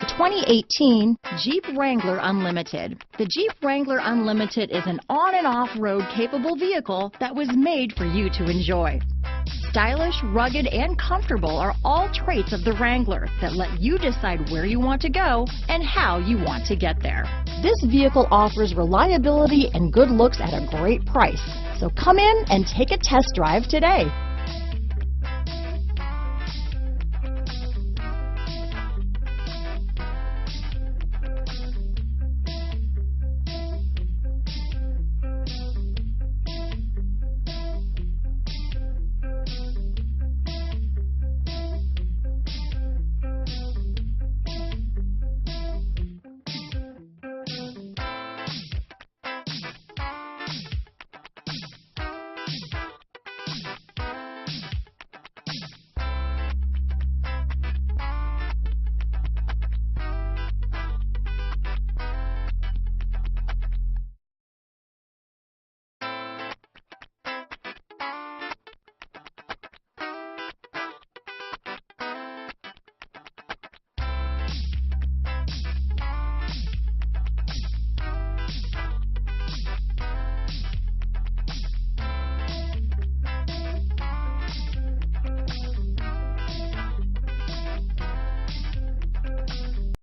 2018 Jeep Wrangler Unlimited. The Jeep Wrangler Unlimited is an on and off-road capable vehicle that was made for you to enjoy. Stylish, rugged, and comfortable are all traits of the Wrangler that let you decide where you want to go and how you want to get there. This vehicle offers reliability and good looks at a great price. So come in and take a test drive today.